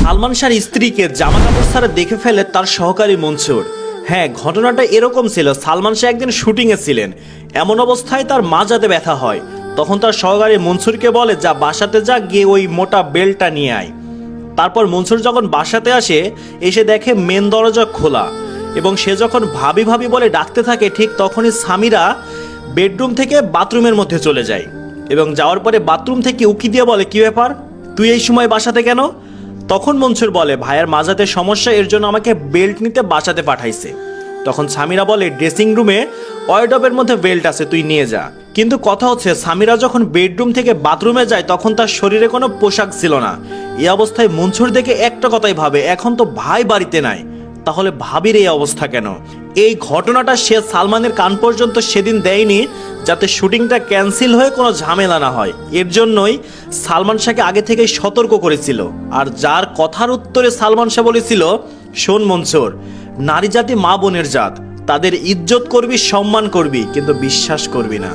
সালমান শাহর স্ত্রীকে জামা কাপড় ছাড়া দেখে ফেলে তার সহকারী মনসুর। হ্যাঁ, ঘটনাটা এরকম ছিল। সালমান শাহ একদিন শুটিংয়ে ছিলেন, এমন অবস্থায় তার মাজাতে ব্যথা হয়। তখন তার সহকারী মনসুরকে বলে, যা বাসাতে যা, গিয়ে ওই মোটা বেল্টটা নিয়ে আয়। তারপর মনসুর যখন বাসাতে আসে, এসে দেখে মেন দরজা খোলা, এবং সে যখন ভাবি ভাবি বলে ডাকতে থাকে, ঠিক তখনই সামিরা বেডরুম থেকে বাথরুমের মধ্যে চলে যায়, এবং যাওয়ার পরে বাথরুম থেকে উকি দিয়ে বলে, কি ব্যাপার, তুই এই সময় বাসাতে কেন? তখন মনসুর বলে, ভাইয়ের মাজাতে সমস্যা, এর জন্য আমাকে বেল্ট নিতে বাসাতে পাঠাইছে। তখন সামিরা বলে, ড্রেসিং রুমে ওয়ার্ডরোবের মধ্যে বেল্ট আছে, তুই নিয়ে যা। কিন্তু কথা হচ্ছে, সামিরা যখন বেডরুম থেকে বাথরুমে যায়, তখন তার শরীরে কোনো পোশাক ছিল না। এই অবস্থায় মনসুর দেখে একটা কথাই ভাবে, এখন তো ভাই বাড়িতে নাই, তাহলে ভাবির এই অবস্থা কেন? এই ঘটনাটা সে সালমানের কান পর্যন্ত সেদিন দেয়নি, যাতে শুটিংটা ক্যান্সেল হয়ে কোনো ঝামেলা না হয়। এর জন্যই সালমান শাহকে আগে থেকেই সতর্ক করেছিল। আর যার কথার উত্তরে সালমান শাহ বলেছিল, শোন মনসুর, নারী জাতি মা বোনের জাত, তাদের ইজ্জত করবি, সম্মান করবি, কিন্তু বিশ্বাস করবি না।